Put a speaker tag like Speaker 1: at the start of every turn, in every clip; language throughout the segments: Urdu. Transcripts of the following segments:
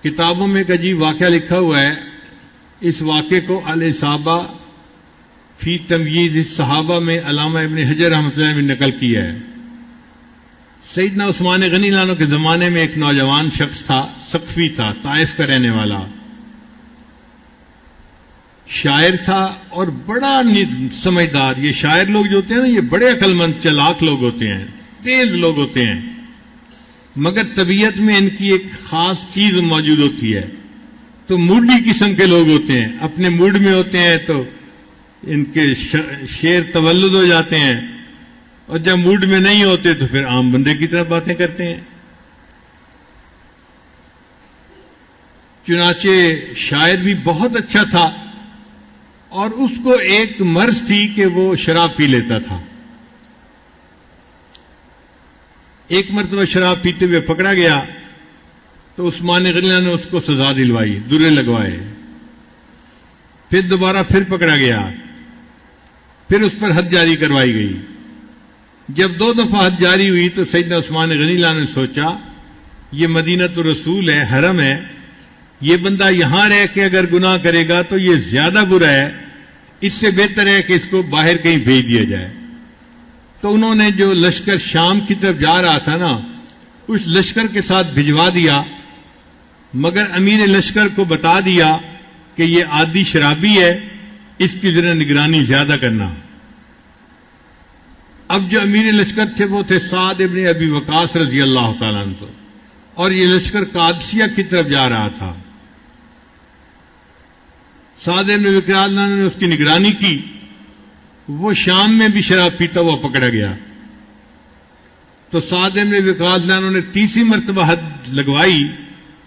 Speaker 1: کتابوں میں ایک عجیب واقعہ لکھا ہوا ہے. اس واقعے کو الاصابہ فی تمییز الصحابہ میں علامہ ابن حجر رحمۃ اللہ نے نقل کیا ہے. سیدنا عثمان غنی اللہ عنہ کے زمانے میں ایک نوجوان شخص تھا، ثقفی تھا، طائف کا رہنے والا، شاعر تھا اور بڑا سمجھدار. یہ شاعر لوگ جو ہوتے ہیں نا، یہ بڑے عقل مند چلاک لوگ ہوتے ہیں، تیز لوگ ہوتے ہیں، مگر طبیعت میں ان کی ایک خاص چیز موجود ہوتی ہے. تو موڈی قسم کے لوگ ہوتے ہیں، اپنے موڈ میں ہوتے ہیں تو ان کے شعر تولد ہو جاتے ہیں، اور جب موڈ میں نہیں ہوتے تو پھر عام بندے کی طرح باتیں کرتے ہیں. چنانچہ شاعر بھی بہت اچھا تھا، اور اس کو ایک مرض تھی کہ وہ شراب پی لیتا تھا. ایک مرتبہ شراب پیتے ہوئے پکڑا گیا تو عثمان غنی نے اس کو سزا دلوائی، درے لگوائے. پھر دوبارہ پھر پکڑا گیا، پھر اس پر حد جاری کروائی گئی. جب 2 دفعہ حد جاری ہوئی تو سیدنا عثمان غنی نے سوچا یہ مدینہ الرسول ہے، حرم ہے، یہ بندہ یہاں رہ کے اگر گناہ کرے گا تو یہ زیادہ برا ہے، اس سے بہتر ہے کہ اس کو باہر کہیں بھیج دیا جائے. تو انہوں نے جو لشکر شام کی طرف جا رہا تھا نا، اس لشکر کے ساتھ بھجوا دیا، مگر امیر لشکر کو بتا دیا کہ یہ عادی شرابی ہے، اس کی ذرا نگرانی زیادہ کرنا. اب جو امیر لشکر تھے وہ تھے سعد ابن ابی وقاص رضی اللہ تعالیٰ عنہ، اور یہ لشکر قادسیہ کی طرف جا رہا تھا. سعد ابن ابی وقاص نے اس کی نگرانی کی. وہ شام میں بھی شراب پیتا ہوا پکڑا گیا تو سعد ابن ابی وقاص نے تیسری مرتبہ حد لگوائی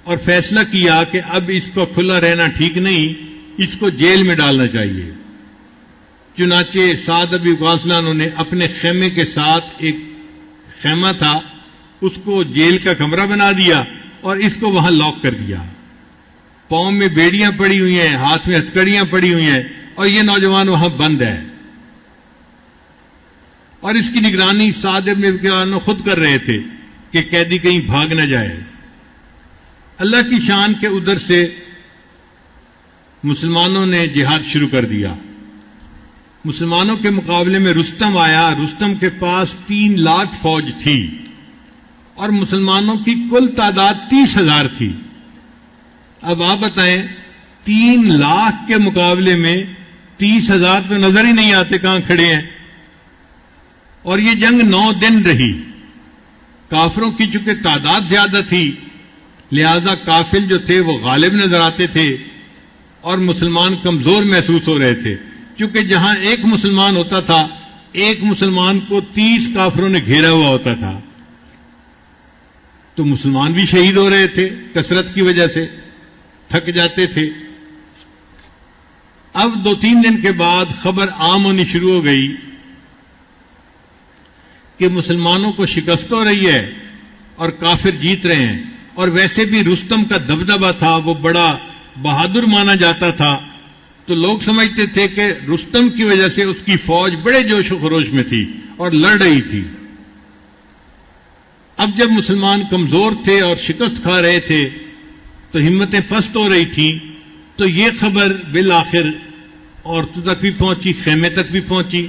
Speaker 1: اور فیصلہ کیا کہ اب اس کو کھلا رہنا ٹھیک نہیں، اس کو جیل میں ڈالنا چاہیے. چنانچہ سعد ابی وقاص نے اپنے خیمے کے ساتھ ایک خیمہ تھا، اس کو جیل کا کمرہ بنا دیا اور اس کو وہاں لاک کر دیا. پاؤں میں بیڑیاں پڑی ہوئی ہیں، ہاتھ میں ہتھکڑیاں پڑی ہوئی ہیں، اور یہ نوجوان وہاں بند ہے. اور اس کی نگرانی سعد ابن ابی وقاص خود کر رہے تھے کہ قیدی کہیں بھاگ نہ جائے. اللہ کی شان کے ادھر سے مسلمانوں نے جہاد شروع کر دیا. مسلمانوں کے مقابلے میں رستم آیا. رستم کے پاس 3 لاکھ فوج تھی اور مسلمانوں کی کل تعداد 30,000 تھی. اب آپ بتائیں 3 لاکھ کے مقابلے میں 30,000 تو نظر ہی نہیں آتے کہاں کھڑے ہیں. اور یہ جنگ 9 دن رہی. کافروں کی چونکہ تعداد زیادہ تھی لہذا کافر جو تھے وہ غالب نظر آتے تھے اور مسلمان کمزور محسوس ہو رہے تھے. چونکہ جہاں ایک مسلمان ہوتا تھا، ایک مسلمان کو 30 کافروں نے گھیرا ہوا ہوتا تھا. تو مسلمان بھی شہید ہو رہے تھے، کثرت کی وجہ سے تھک جاتے تھے. اب 2-3 دن کے بعد خبر عام ہونی شروع ہو گئی کہ مسلمانوں کو شکست ہو رہی ہے اور کافر جیت رہے ہیں. اور ویسے بھی رستم کا دبدبہ تھا، وہ بڑا بہادر مانا جاتا تھا، تو لوگ سمجھتے تھے کہ رستم کی وجہ سے اس کی فوج بڑے جوش و خروش میں تھی اور لڑ رہی تھی. اب جب مسلمان کمزور تھے اور شکست کھا رہے تھے تو ہمتیں پست ہو رہی تھیں. تو یہ خبر بالآخر عورتوں تک بھی پہنچی، خیمے تک بھی پہنچی.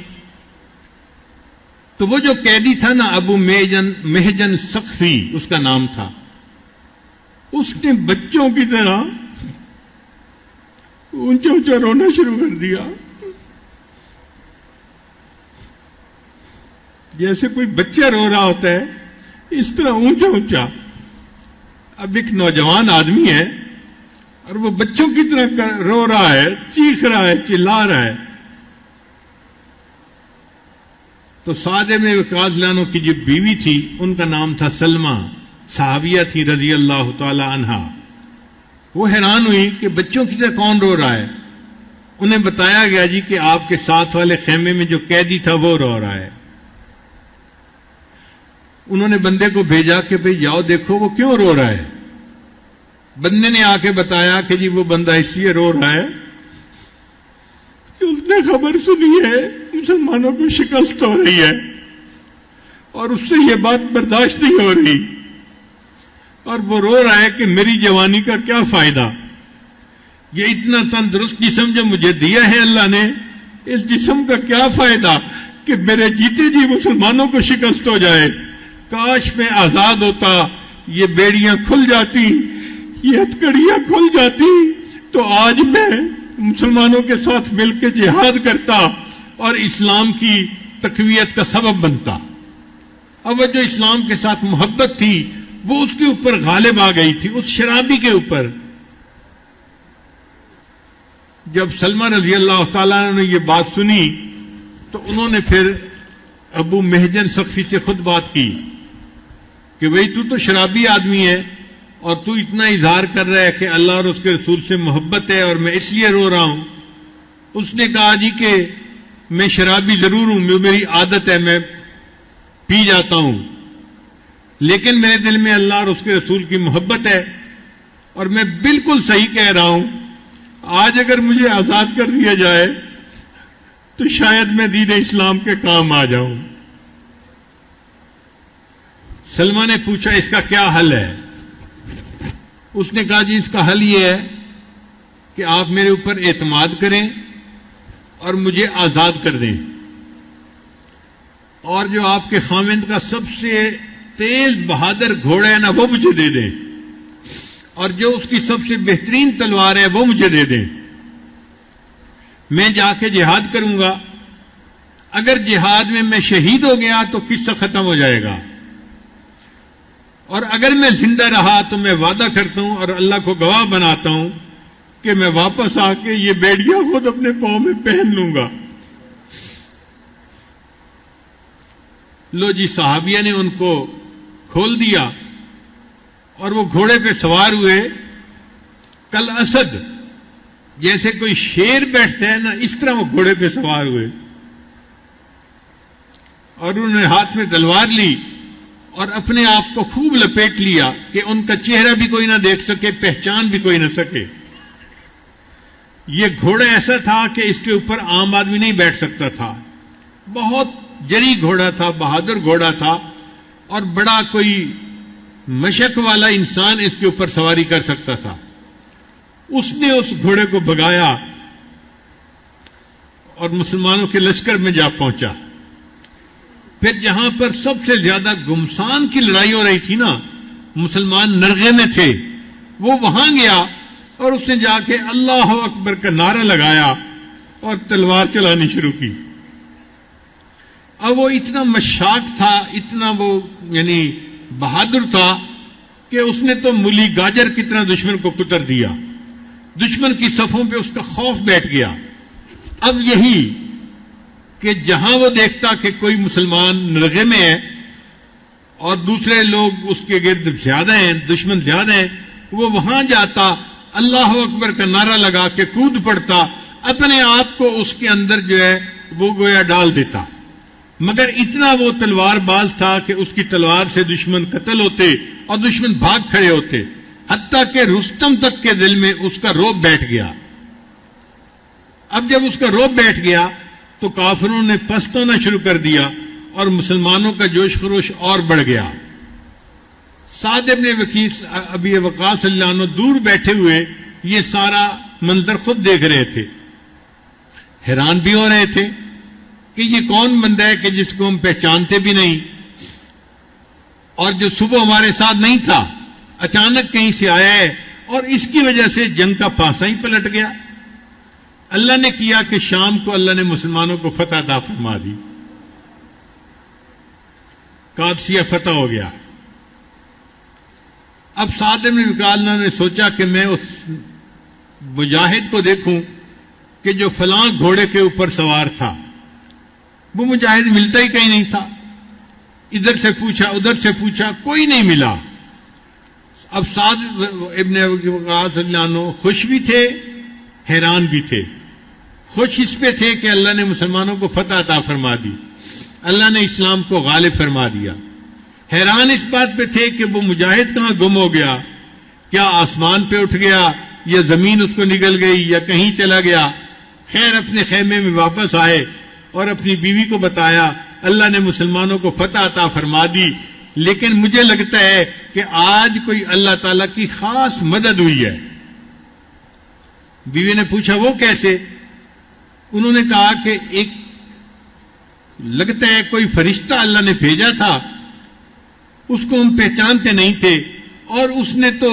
Speaker 1: تو وہ جو قیدی تھا نا، ابو محجن ثقفی اس کا نام تھا، اس نے بچوں کی طرح اونچا اونچا رونا شروع کر دیا، جیسے کوئی بچہ رو رہا ہوتا ہے اس طرح اونچا اونچا. اب ایک نوجوان آدمی ہے اور وہ بچوں کی طرح رو رہا ہے، چیخ رہا ہے، چلا رہا ہے. تو سعد ابن وقاص عنہ کی جو بیوی تھی ان کا نام تھا سلمہ، صحابیہ تھی رضی اللہ تعالی عنہا. وہ حیران ہوئی کہ بچوں کی طرح کون رو رہا ہے. انہیں بتایا گیا جی کہ آپ کے ساتھ والے خیمے میں جو قیدی تھا وہ رو رہا ہے. انہوں نے بندے کو بھیجا کہ بھئی جاؤ دیکھو وہ کیوں رو رہا ہے. بندے نے آ کے بتایا کہ جی وہ بندہ اس لیے رو رہا ہے کہ اس نے خبر سنی ہے مسلمانوں کو شکست ہو رہی ہے اور اس سے یہ بات برداشت نہیں ہو رہی، اور وہ رو رہا ہے کہ میری جوانی کا کیا فائدہ، یہ اتنا تندرست جسم جو مجھے دیا ہے اللہ نے، اس جسم کا کیا فائدہ کہ میرے جیتے جی مسلمانوں کو شکست ہو جائے، کاش میں آزاد ہوتا، یہ بیڑیاں کھل جاتی، یہ ہتکڑیاں کھل جاتی، تو آج میں مسلمانوں کے ساتھ مل کے جہاد کرتا اور اسلام کی تقویت کا سبب بنتا۔ اب وہ جو اسلام کے ساتھ محبت تھی وہ اس کے اوپر غالب آ گئی تھی، اس شرابی کے اوپر۔ جب سلمہ رضی اللہ تعالیٰ عنہ نے یہ بات سنی تو انہوں نے پھر ابو محجن سقفی سے خود بات کی کہ بھئی تو شرابی آدمی ہے اور تو اتنا اظہار کر رہا ہے کہ اللہ اور اس کے رسول سے محبت ہے اور میں اس لیے رو رہا ہوں۔ اس نے کہا جی کہ میں شرابی ضرور ہوں، میری عادت ہے، میں پی جاتا ہوں، لیکن میرے دل میں اللہ اور اس کے رسول کی محبت ہے اور میں بالکل صحیح کہہ رہا ہوں۔ آج اگر مجھے آزاد کر دیا جائے تو شاید میں دین اسلام کے کام آ جاؤں۔ سلمہ نے پوچھا اس کا کیا حل ہے؟ اس نے کہا جی اس کا حل یہ ہے کہ آپ میرے اوپر اعتماد کریں اور مجھے آزاد کر دیں، اور جو آپ کے خاوند کا سب سے تیز بہادر گھوڑا ہے نا وہ مجھے دے دیں، اور جو اس کی سب سے بہترین تلوار ہے وہ مجھے دے دیں۔ میں جا کے جہاد کروں گا، اگر جہاد میں شہید ہو گیا تو قصہ ختم ہو جائے گا، اور اگر میں زندہ رہا تو میں وعدہ کرتا ہوں اور اللہ کو گواہ بناتا ہوں کہ میں واپس آ کے یہ بیڑیاں خود اپنے پاؤں میں پہن لوں گا۔ لو جی صحابیہ نے ان کو کھول دیا اور وہ گھوڑے پہ سوار ہوئے، کل اسد جیسے کوئی شیر بیٹھتا ہے نا اس طرح وہ گھوڑے پہ سوار ہوئے، اور انہوں نے ہاتھ میں تلوار لی اور اپنے آپ کو خوب لپیٹ لیا کہ ان کا چہرہ بھی کوئی نہ دیکھ سکے، پہچان بھی کوئی نہ سکے۔ یہ گھوڑا ایسا تھا کہ اس کے اوپر عام آدمی نہیں بیٹھ سکتا تھا، بہت جری گھوڑا تھا، بہادر گھوڑا تھا، اور بڑا کوئی مشق والا انسان اس کے اوپر سواری کر سکتا تھا۔ اس نے اس گھوڑے کو بھگایا اور مسلمانوں کے لشکر میں جا پہنچا۔ پھر جہاں پر سب سے زیادہ گمسان کی لڑائی ہو رہی تھی نا، مسلمان نرغے میں تھے، وہ وہاں گیا اور اس نے جا کے اللہ اکبر کا نعرہ لگایا اور تلوار چلانی شروع کی۔ اب وہ اتنا مشاق تھا، اتنا وہ یعنی بہادر تھا کہ اس نے تو مولی گاجر کی طرح دشمن کو کتر دیا، دشمن کی صفوں پہ اس کا خوف بیٹھ گیا۔ اب یہی کہ جہاں وہ دیکھتا کہ کوئی مسلمان نرغے میں ہے اور دوسرے لوگ اس کے گرد زیادہ ہیں، دشمن زیادہ ہیں، وہ وہاں جاتا، اللہ اکبر کا نعرہ لگا کے کود پڑتا، اپنے آپ کو اس کے اندر جو ہے وہ گویا ڈال دیتا۔ مگر اتنا وہ تلوار باز تھا کہ اس کی تلوار سے دشمن قتل ہوتے اور دشمن بھاگ کھڑے ہوتے، حتیٰ کہ رستم تک کے دل میں اس کا رعب بیٹھ گیا۔ اب جب اس کا رعب بیٹھ گیا تو کافروں نے پست ہونا شروع کر دیا اور مسلمانوں کا جوش خروش اور بڑھ گیا۔ سعد بن ابی وقاص اللہ عنہ دور بیٹھے ہوئے یہ سارا منظر خود دیکھ رہے تھے، حیران بھی ہو رہے تھے کہ یہ کون بندہ ہے کہ جس کو ہم پہچانتے بھی نہیں، اور جو صبح ہمارے ساتھ نہیں تھا اچانک کہیں سے آیا ہے، اور اس کی وجہ سے جنگ کا پاسا ہی پلٹ گیا۔ اللہ نے کیا کہ شام کو اللہ نے مسلمانوں کو فتح عطا فرما دی، قادسیہ فتح ہو گیا۔ اب سعد بن وقاص نے سوچا کہ میں اس مجاہد کو دیکھوں کہ جو فلاں گھوڑے کے اوپر سوار تھا، وہ مجاہد ملتا ہی کہیں نہیں تھا۔ ادھر سے پوچھا ادھر سے پوچھا، کوئی نہیں ملا۔ اب سعد ابن وقاص اللہ عنہ خوش بھی تھے حیران بھی تھے۔ خوش اس پہ تھے کہ اللہ نے مسلمانوں کو فتح عطا فرما دی، اللہ نے اسلام کو غالب فرما دیا۔ حیران اس بات پہ تھے کہ وہ مجاہد کہاں گم ہو گیا، کیا آسمان پہ اٹھ گیا یا زمین اس کو نگل گئی یا کہیں چلا گیا۔ خیر اپنے خیمے میں واپس آئے اور اپنی بیوی کو بتایا اللہ نے مسلمانوں کو فتح عطا فرما دی، لیکن مجھے لگتا ہے کہ آج کوئی اللہ تعالیٰ کی خاص مدد ہوئی ہے. بیوی نے پوچھا وہ کیسے؟ انہوں نے کہا کہ ایک لگتا ہے کوئی فرشتہ اللہ نے بھیجا تھا، اس کو ہم پہچانتے نہیں تھے، اور اس نے تو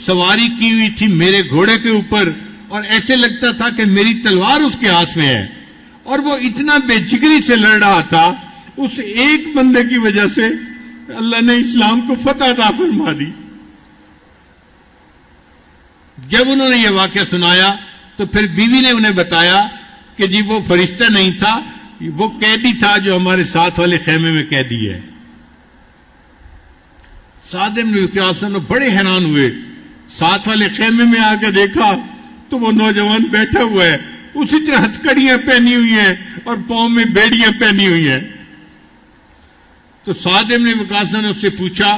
Speaker 1: سواری کی ہوئی تھی میرے گھوڑے کے اوپر، اور ایسے لگتا تھا کہ میری تلوار اس کے ہاتھ میں ہے، اور وہ اتنا بے جگری سے لڑ رہا تھا. اس ایک بندے کی وجہ سے اللہ نے اسلام کو فتح عطا فرما دی. جب انہوں نے یہ واقعہ سنایا تو پھر بیوی نے انہیں بتایا کہ جی وہ فرشتہ نہیں تھا، وہ قیدی تھا جو ہمارے ساتھ والے خیمے میں قیدی ہے. سعد بن وقاص بڑے حیران ہوئے. ساتھ والے خیمے میں آ کے دیکھا تو وہ نوجوان بیٹھا ہوا ہے، اسی طرح ہتھکڑیاں پہنی ہوئی ہیں اور پاؤں میں بیڑیاں پہنی ہوئی ہیں. تو سعد بن وقاص نے اس سے پوچھا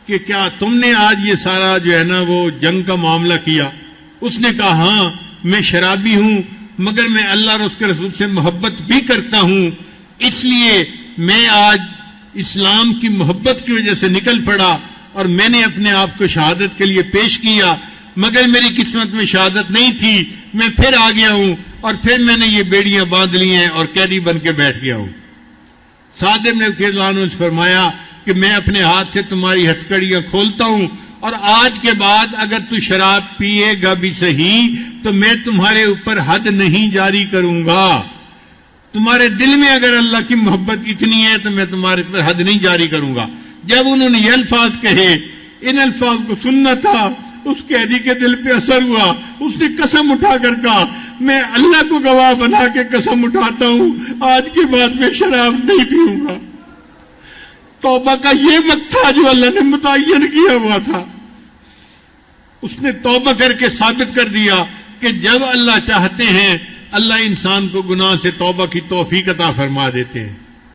Speaker 1: کہ کیا تم نے آج یہ سارا جو ہے نا وہ جنگ کا معاملہ کیا؟ اس نے کہا ہاں، میں شرابی ہوں مگر میں اللہ اور اس کے رسول سے محبت بھی کرتا ہوں، اس لیے میں آج اسلام کی محبت کی وجہ سے نکل پڑا اور میں نے اپنے آپ کو شہادت کے لیے پیش کیا، مگر میری قسمت میں شہادت نہیں تھی، میں پھر آ گیا ہوں اور پھر میں نے یہ بیڑیاں باندھ لی ہیں اور قیدی بن کے بیٹھ گیا ہوں. سعد بن وقاص نے فرمایا کہ میں اپنے ہاتھ سے تمہاری ہتھکڑیاں کھولتا ہوں، اور آج کے بعد اگر تو شراب پیے گا بھی صحیح تو میں تمہارے اوپر حد نہیں جاری کروں گا. تمہارے دل میں اگر اللہ کی محبت اتنی ہے تو میں تمہارے پر حد نہیں جاری کروں گا. جب انہوں نے یہ الفاظ کہے، ان الفاظ کو سننا تھا، اس قیدی کے دل پہ اثر ہوا. اس نے قسم اٹھا کر کہا میں اللہ کو گواہ بنا کے قسم اٹھاتا ہوں آج کے بعد میں شراب نہیں پیوں گا. توبہ کا یہ وقت تھا جو اللہ نے متعین کیا ہوا تھا. اس نے توبہ کر کے ثابت کر دیا کہ جب اللہ چاہتے ہیں اللہ انسان کو گناہ سے توبہ کی توفیق عطا فرما دیتے ہیں.